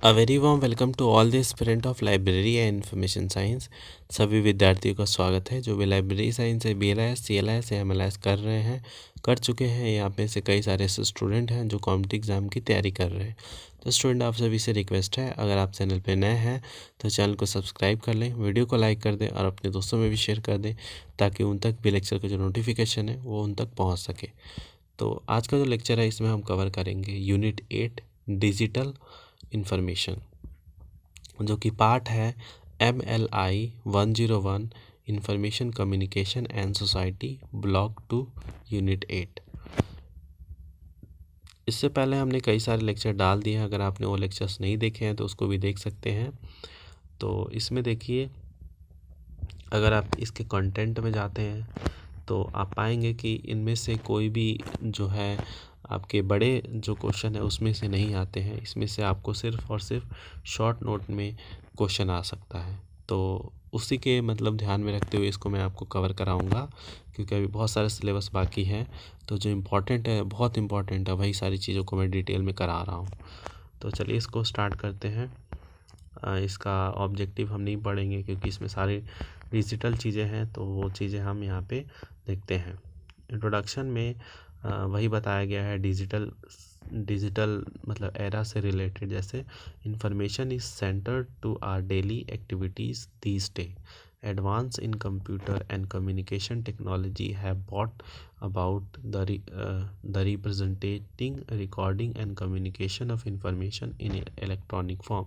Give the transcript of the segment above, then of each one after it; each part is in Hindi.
A very warm welcome to all the aspirant of library and information science. सभी विद्यार्थियों का स्वागत है जो भी लाइब्रेरी साइंस से BLIS CLIS या MLS कर रहे हैं, कर चुके हैं। यहाँ पे से कई सारे ऐसे स्टूडेंट हैं जो कॉम्पिटिटिव एग्ज़ाम की तैयारी कर रहे हैं। तो स्टूडेंट आप सभी से रिक्वेस्ट है, अगर आप चैनल पे नए हैं तो चैनल को सब्सक्राइब कर लें, वीडियो को लाइक कर दें और अपने दोस्तों में भी शेयर कर दें ताकि उन तक भी लेक्चर का जो नोटिफिकेशन है वो उन तक पहुँच सके। तो आज का जो लेक्चर है इसमें हम कवर करेंगे यूनिट 8 डिजिटल इंफॉर्मेशन, जो कि पार्ट है MLI 101 information communication and society block 2 unit 8। इससे पहले हमने कई सारे लेक्चर डाल दिए हैं, अगर आपने वो लेक्चर्स नहीं देखे हैं तो उसको भी देख सकते हैं। तो इसमें देखिए, अगर आप इसके कंटेंट में जाते हैं तो आप पाएंगे कि इनमें से कोई भी जो है आपके बड़े जो क्वेश्चन है उसमें से नहीं आते हैं। इसमें से आपको सिर्फ और सिर्फ शॉर्ट नोट में क्वेश्चन आ सकता है। तो उसी के मतलब ध्यान में रखते हुए इसको मैं आपको कवर कराऊंगा, क्योंकि अभी बहुत सारे सिलेबस बाकी हैं। तो जो इम्पोर्टेंट है, बहुत इम्पोर्टेंट है, वही सारी चीज़ों को मैं डिटेल में करा रहा हूँ। तो चलिए इसको स्टार्ट करते हैं। इसका ऑब्जेक्टिव हम नहीं पढ़ेंगे क्योंकि इसमें सारी डिजिटल चीज़ें हैं, तो वो चीज़ें हम यहाँ पे देखते हैं। इंट्रोडक्शन में वही बताया गया है डिजिटल डिजिटल मतलब एरा से रिलेटेड, जैसे information is center to our daily activities these day. Advance in computer and communication technology have brought about the representing recording and communication of information in electronic form।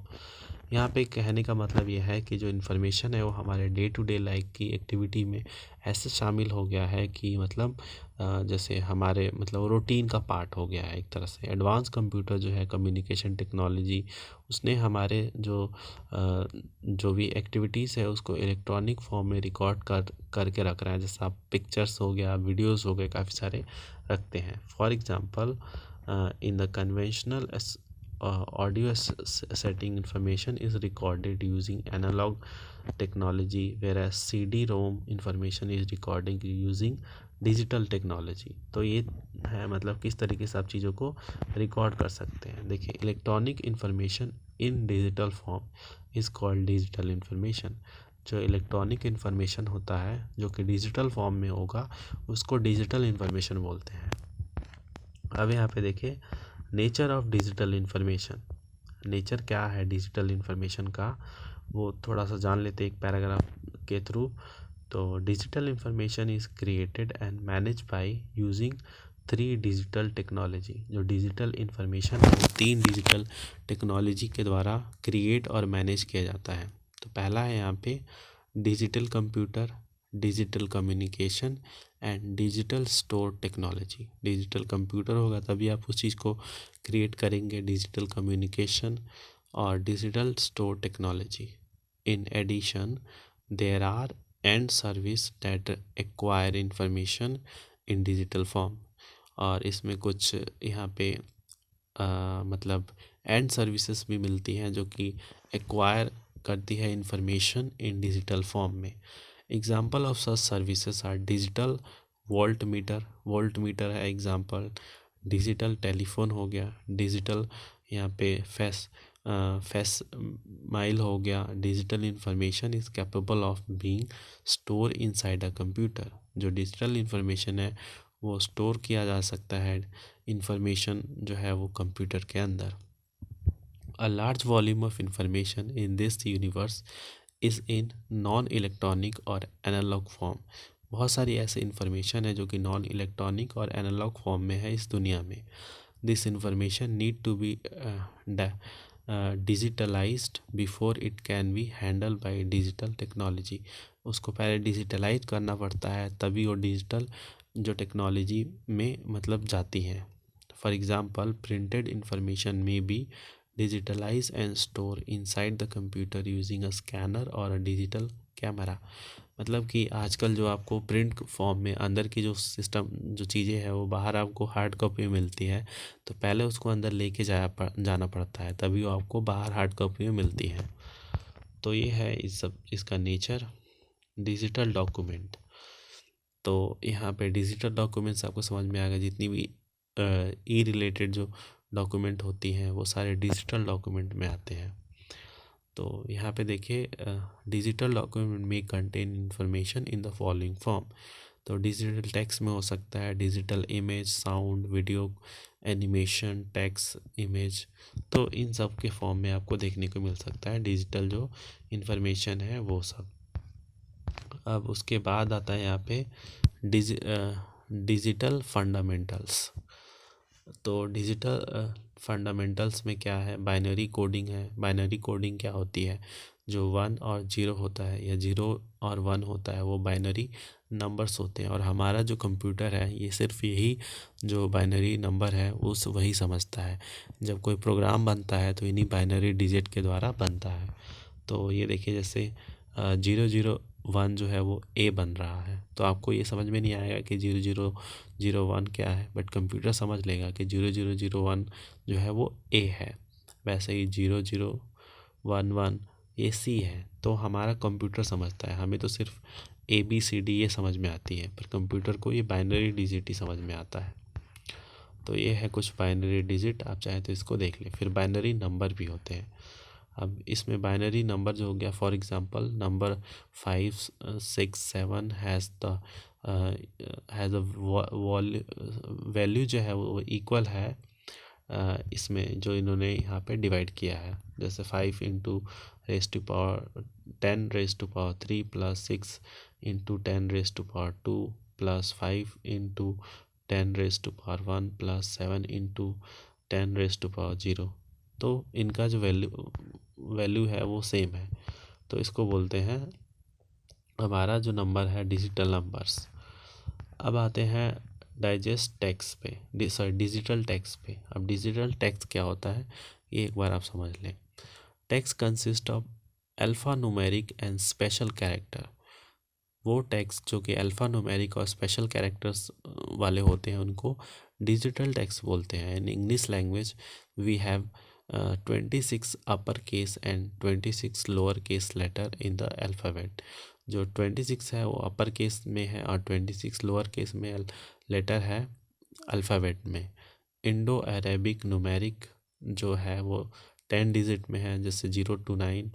यहाँ पे कहने का मतलब ये है कि जो इन्फॉर्मेशन है वो हमारे डे टू डे लाइफ की एक्टिविटी में ऐसे शामिल हो गया है कि मतलब जैसे हमारे मतलब रूटीन का पार्ट हो गया है एक तरह से। एडवांस कंप्यूटर जो है कम्युनिकेशन टेक्नोलॉजी, उसने हमारे जो भी एक्टिविटीज़ है उसको इलेक्ट्रॉनिक फॉर्म में रिकॉर्ड करके रख रहा है। जैसे आप पिक्चर्स हो गया, वीडियोस हो गए, काफ़ी सारे रखते हैं। For example, in the conventional audio setting, information is recorded using analog technology, whereas CD-ROM information is recording using digital technology. तो ये है मतलब किस तरीके से आप चीज़ों को रिकॉर्ड कर सकते हैं। देखिए, electronic information in digital form is called digital information. जो इलेक्ट्रॉनिक इन्फॉर्मेशन होता है जो कि डिजिटल फॉर्म में होगा उसको डिजिटल इन्फॉर्मेशन बोलते हैं। अब यहाँ पे देखिए, nature of digital information. Nature क्या है डिजिटल इन्फॉर्मेशन का, वो थोड़ा सा जान लेते एक पैराग्राफ के थ्रू। तो digital information is created and manage by using 3 digital technology. जो डिजिटल इन्फॉर्मेशन है वो 3 डिजिटल टेक्नोलॉजी के द्वारा क्रिएट और मैनेज किया जाता है। तो पहला है यहाँ पे digital computer, digital communication and digital store technology. Digital computer होगा तभी आप उस चीज़ को क्रिएट करेंगे, डिजिटल कम्युनिकेशन और digital store technology. In addition, there are and service that acquire information in digital form. और इसमें कुछ यहाँ पे मतलब एंड सर्विसेज भी मिलती हैं जो कि एक्वायर करती है इंफॉर्मेशन इन डिजिटल फॉर्म में। Example of such services are digital volt meter है एग्जाम्पल। डिजिटल टेलीफोन हो गया, डिजिटल यहाँ पे फेस माइल हो गया। Digital information is capable of being store inside a computer. जो डिजिटल इंफॉर्मेशन है वो स्टोर किया जा सकता है इंफॉर्मेशन जो है वो कंप्यूटर के अंदर। A large volume of information in this universe is in non electronic और एनालॉग फॉर्म। बहुत सारी ऐसे इंफॉर्मेशन है जो कि नॉन इलेक्ट्रॉनिक और एनालॉग फॉर्म में है इस दुनिया में। This information need to be digitalized before it can be handle by digital technology. उसको पहले डिजिटलाइज करना पड़ता है तभी वो डिजिटल जो टेक्नोलॉजी में मतलब जाती हैं। For example, printed information may be digitalize and store inside the computer using a scanner और अ डिजिटल कैमरा। मतलब कि आजकल जो आपको प्रिंट फॉर्म में अंदर की जो सिस्टम जो चीज़ें हैं वो बाहर आपको हार्ड कॉपी में मिलती है, तो पहले उसको अंदर लेके जाना पड़ता है तभी वो आपको बाहर हार्ड कॉपी में मिलती है। तो ये है इसका नेचर। डिजिटल डॉक्यूमेंट, तो यहाँ पे डिजिटल डॉक्यूमेंट्स आपको समझ में आ गया। जितनी भी ई रिलेटेड जो डॉक्यूमेंट होती हैं वो सारे डिजिटल डॉक्यूमेंट में आते हैं। तो यहाँ पे देखिए डिजिटल डॉक्यूमेंट में contain information in the following form. तो डिजिटल टेक्स्ट में हो सकता है digital image, sound, video, animation, text, image, तो इन सब के फॉर्म में आपको देखने को मिल सकता है डिजिटल जो इन्फॉर्मेशन है वो सब। अब उसके बाद आता है यहाँ पे डिजिटल फंडामेंटल्स। तो डिजिटल फंडामेंटल्स में क्या है, बाइनरी कोडिंग है। बाइनरी कोडिंग क्या होती है, जो 1 और 0 होता है या 0 और 1 होता है वो बाइनरी नंबर्स होते हैं। और हमारा जो कंप्यूटर है ये सिर्फ यही जो बाइनरी नंबर है उस वही समझता है। जब कोई प्रोग्राम बनता है तो इन्हीं बाइनरी डिजिट के द्वारा बनता है। तो ये देखिए जैसे 001 जो है वो ए बन रहा है, तो आपको ये समझ में नहीं आएगा कि 0001 क्या है, बट कंप्यूटर समझ लेगा कि 0001 जो है वो ए है। वैसे ही 0011 ये सी है। तो हमारा कंप्यूटर समझता है, हमें तो सिर्फ ABCD ये समझ में आती है, पर कंप्यूटर को ये बाइनरी डिजिट ही समझ में आता है। तो ये है कुछ बाइनरी डिजिट, आप चाहें तो इसको देख लें। फिर बाइनरी नंबर भी होते हैं। अब इसमें बाइनरी नंबर जो हो गया, for example number 567 has a value जो है वो इक्वल है इसमें जो इन्होंने यहाँ पे डिवाइड किया है। जैसे 5 into raise to power 10 raise to power 3 plus 6 into 10 raise to power 2 plus 5 into 10 raise to power 1 plus 7 into 10 raise to power 0। तो इनका जो वैल्यू है वो सेम है। तो इसको बोलते हैं हमारा जो नंबर है डिजिटल नंबर्स। अब आते हैं डाइजेस्ट टेक्स्ट पे, डिजिटल टेक्स्ट पे। अब डिजिटल टेक्स्ट क्या होता है ये एक बार आप समझ लें। Text consist of alpha numeric and special character. वो टेक्स्ट जो कि अल्फ़ा न्यूमेरिक और स्पेशल कैरेक्टर्स वाले होते हैं उनको डिजिटल टेक्स्ट बोलते हैं। In English language we have 26 upper case and 26 lower case letter in the alphabet. जो 26 है वो अपर केस में है और 26 लोअर केस में लेटर है अल्फ़ाबेट में। इंडो अरेबिक न्यूमेरिक जो है वो 10 डिजिट में है, जैसे 0 to 9।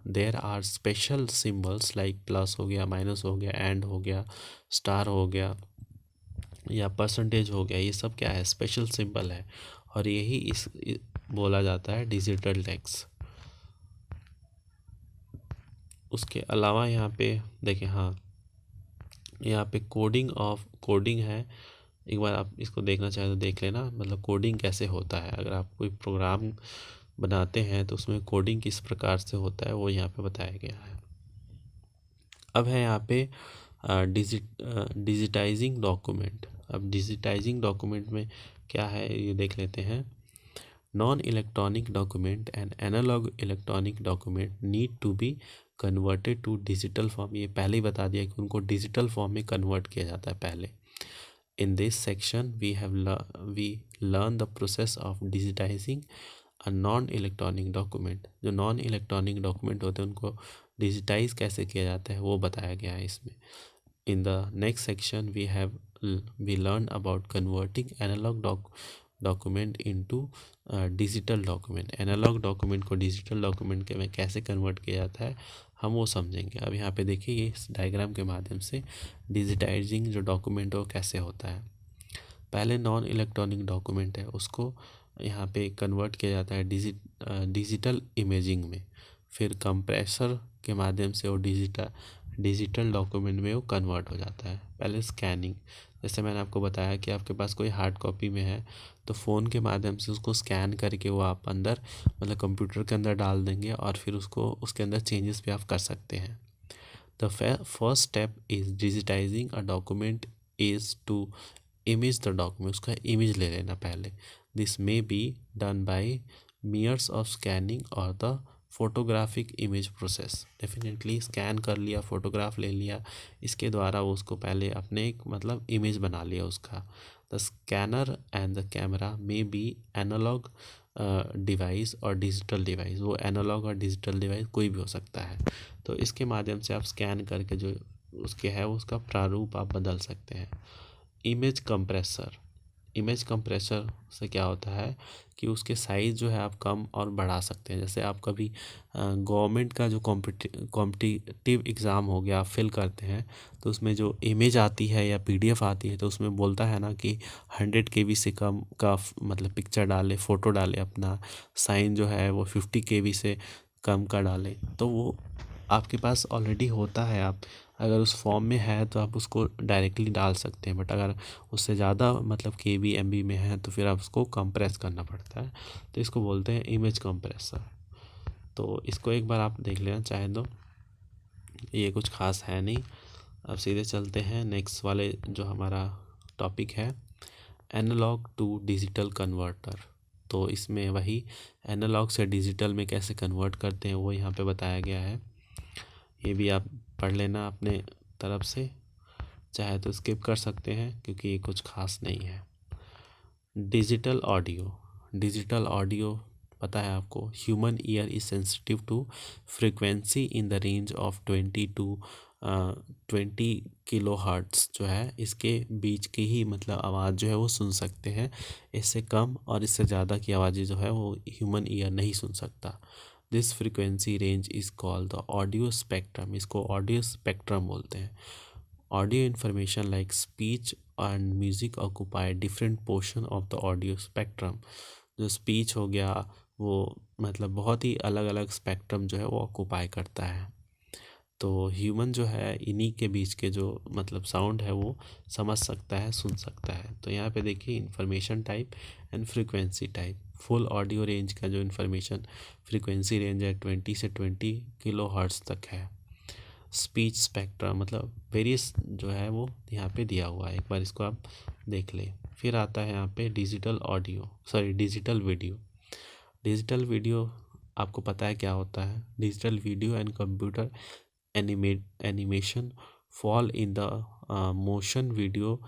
There are special symbols like plus हो गया, माइनस हो गया, एंड हो गया, स्टार हो गया या परसेंटेज हो गया। ये सब क्या है, स्पेशल सिंबल है, और यही बोला जाता है डिजिटल टेक्स्ट। उसके अलावा यहाँ पे देखें, हाँ यहाँ पे कोडिंग है। एक बार आप इसको देखना चाहें तो देख लेना, मतलब कोडिंग कैसे होता है। अगर आप कोई प्रोग्राम बनाते हैं तो उसमें कोडिंग किस प्रकार से होता है वो यहाँ पे बताया गया है। अब है यहाँ पे डिजिटाइजिंग डॉक्यूमेंट। अब डिजिटाइजिंग डॉक्यूमेंट में क्या है ये देख लेते हैं। Non electronic document and analog electronic document need to be converted to digital form. ये पहले ही बता दिया कि उनको डिजिटल फॉर्म में कन्वर्ट किया जाता है पहले। In this section we learn the process of digitizing a non electronic document. जो नॉन इलेक्ट्रॉनिक डॉक्यूमेंट होते हैं उनको डिजिटाइज कैसे किया जाता है वो बताया गया है इसमें। In the next section we learn about converting analog document into digital document. Analog document को डिजिटल डॉक्यूमेंट के में कैसे कन्वर्ट किया जाता है हम वो समझेंगे। अब यहाँ पे देखिए ये इस डायग्राम के माध्यम से डिजिटाइजिंग जो डॉक्यूमेंट है वो कैसे होता है। पहले नॉन इलेक्ट्रॉनिक डॉक्यूमेंट है उसको यहाँ पे कन्वर्ट किया जाता है डिजिटल इमेजिंग में। फिर कंप्रेसर के माध्यम से वो डिजिटल डॉक्यूमेंट में वो कन्वर्ट हो जाता है। पहले स्कैनिंग, जैसे मैंने आपको बताया कि आपके पास कोई हार्ड कॉपी में है तो फ़ोन के माध्यम से उसको स्कैन करके वो आप अंदर मतलब कंप्यूटर के अंदर डाल देंगे और फिर उसको उसके अंदर चेंजेस भी आप कर सकते हैं। The first step is digitising a document is to image the document. उसका इमेज ले लेना पहले। This may be done by means of scanning और the photographic image process. Definitely scan कर लिया, फ़ोटोग्राफ ले लिया, इसके द्वारा वो उसको पहले अपने एक मतलब इमेज बना लिया उसका। The scanner and the camera may be analog device और डिजिटल डिवाइस। वो एनालॉग और डिजिटल डिवाइस कोई भी हो सकता है। तो इसके माध्यम से आप स्कैन करके जो उसके है उसका प्रारूप आप बदल सकते हैं। Image compressor. इमेज कंप्रेसर से क्या होता है कि उसके साइज़ जो है आप कम और बढ़ा सकते हैं। जैसे आप कभी गवर्नमेंट का जो कॉम्पिटिटिव एग्ज़ाम हो गया आप फिल करते हैं, तो उसमें जो इमेज आती है या पीडीएफ आती है तो उसमें बोलता है ना कि 100 केबी से कम का मतलब पिक्चर डाले, फ़ोटो डाले, अपना साइन जो है वो 50 केबी से कम का डालें। तो वो आपके पास ऑलरेडी होता है, आप अगर उस फॉर्म में है तो आप उसको डायरेक्टली डाल सकते हैं। बट अगर उससे ज़्यादा मतलब केबी एमबी में है तो फिर आप उसको कंप्रेस करना पड़ता है। तो इसको बोलते हैं इमेज कंप्रेसर। तो इसको एक बार आप देख लेना चाहे तो, ये कुछ खास है नहीं। अब सीधे चलते हैं नेक्स्ट वाले जो हमारा टॉपिक है, एनालॉग टू डिजिटल कन्वर्टर। तो इसमें वही एनालॉग से डिजिटल में कैसे कन्वर्ट करते हैं वो यहाँ पे बताया गया है। ये भी आप पढ़ लेना अपने तरफ से, चाहे तो स्किप कर सकते हैं क्योंकि ये कुछ खास नहीं है। डिजिटल ऑडियो, डिजिटल ऑडियो पता है आपको, human ear is sensitive to frequency in the range of 20 kilohertz जो है, इसके बीच की ही मतलब आवाज़ जो है वो सुन सकते हैं। इससे कम और इससे ज़्यादा की आवाज़ें जो है वो ह्यूमन ईयर नहीं सुन सकता। This frequency range is called the audio spectrum. इसको ऑडियो स्पेक्ट्रम बोलते हैं। Audio information like speech and music occupy different portion of the audio spectrum. जो स्पीच हो गया वो मतलब बहुत ही अलग अलग स्पेक्ट्रम जो है वो ऑक्यूपाई करता है। तो ह्यूमन जो है इन्हीं के बीच के जो मतलब साउंड है वो समझ सकता है, सुन सकता है। तो यहाँ पे देखिए information type and frequency type. Full audio range का जो इन्फॉर्मेशन फ्रीक्वेंसी रेंज है 20 से 20 किलो हर्ट्ज तक है। स्पीच स्पेक्ट्रम मतलब वेरियस जो है वो यहाँ पे दिया हुआ है, एक बार इसको आप देख लें। फिर आता है यहाँ पे डिजिटल वीडियो। डिजिटल वीडियो आपको पता है क्या होता है। Digital video and computer animation fall in the motion video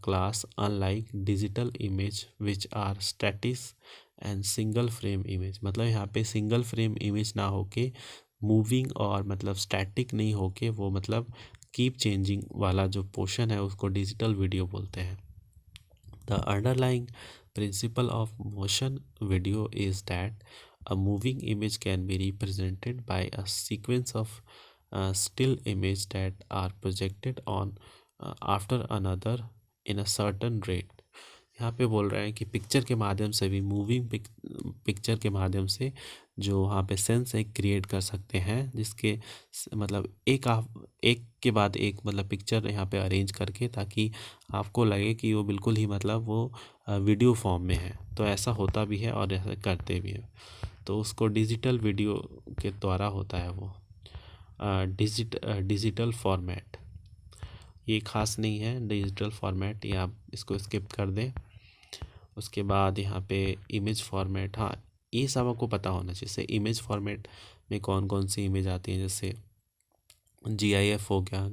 class, unlike digital image which are static and single frame image। मतलब यहाँ पे सिंगल फ्रेम इमेज ना होके मूविंग और मतलब स्टैटिक नहीं होके वो मतलब कीप चेंजिंग वाला जो पोर्शन है उसको डिजिटल वीडियो बोलते हैं। The underlying principle of motion video is that a moving image can be represented by a sequence of still image that are projected on after another in a certain rate। यहाँ पे बोल रहे हैं कि पिक्चर के माध्यम से भी, मूविंग पिक्चर के माध्यम से जो वहाँ पे सेंस एक क्रिएट कर सकते हैं, जिसके मतलब एक के बाद एक मतलब पिक्चर यहाँ पे अरेंज करके, ताकि आपको लगे कि वो बिल्कुल ही मतलब वो वीडियो फॉर्म में है। तो ऐसा होता भी है और ऐसा करते भी हैं। तो उसको डिजिटल वीडियो के द्वारा होता है वो। डिजिटल फॉर्मेट ये खास नहीं है, डिजिटल फॉर्मेट ये आप इसको स्किप कर दें। उसके बाद यहाँ पे इमेज फॉर्मेट, हाँ ये सब आपको पता होना चाहिए। जैसे इमेज फॉर्मेट में कौन कौन सी इमेज आती हैं, जैसे GIF हो गया,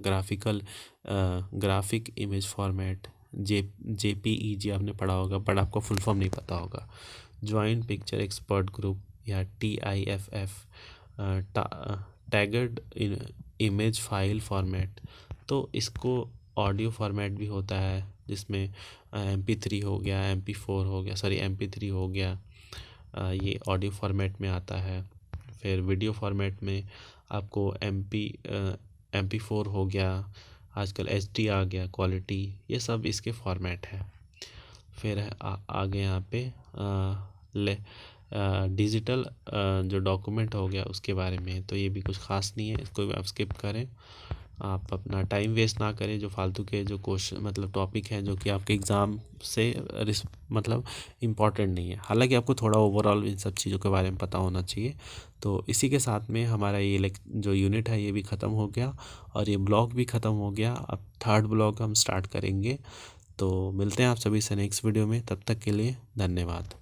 ग्राफिक इमेज फॉर्मेट, JPEG आपने पढ़ा होगा बट आपको फुल फॉर्म नहीं पता होगा। जॉइंट पिक्चर एक्सपर्ट ग्रुप या TIFF, टैगड इमेज फाइल फॉर्मेट। तो इसको ऑडियो फॉर्मेट भी होता है जिसमें MP3 हो गया, MP4 हो गया, सॉरी MP3 हो गया, ये ऑडियो फॉर्मेट में आता है। फिर वीडियो फॉर्मेट में आपको MP4 हो गया, आजकल HD आ गया क्वालिटी, ये सब इसके फॉर्मेट है। फिर आगे यहाँ पे डिजिटल जो डॉक्यूमेंट हो गया उसके बारे में। तो ये भी कुछ खास नहीं है, इसको आप स्किप करें, आप अपना टाइम वेस्ट ना करें जो फालतू के जो क्वेश्चन मतलब टॉपिक हैं जो कि आपके एग्ज़ाम से मतलब इम्पॉर्टेंट नहीं है। हालांकि आपको थोड़ा ओवरऑल इन सब चीज़ों के बारे में पता होना चाहिए। तो इसी के साथ में हमारा ये जो यूनिट है ये भी ख़त्म हो गया और ये ब्लॉग भी ख़त्म हो गया। अब थर्ड ब्लॉग हम स्टार्ट करेंगे। तो मिलते हैं आप सभी से नेक्स्ट वीडियो में, तब तक के लिए धन्यवाद।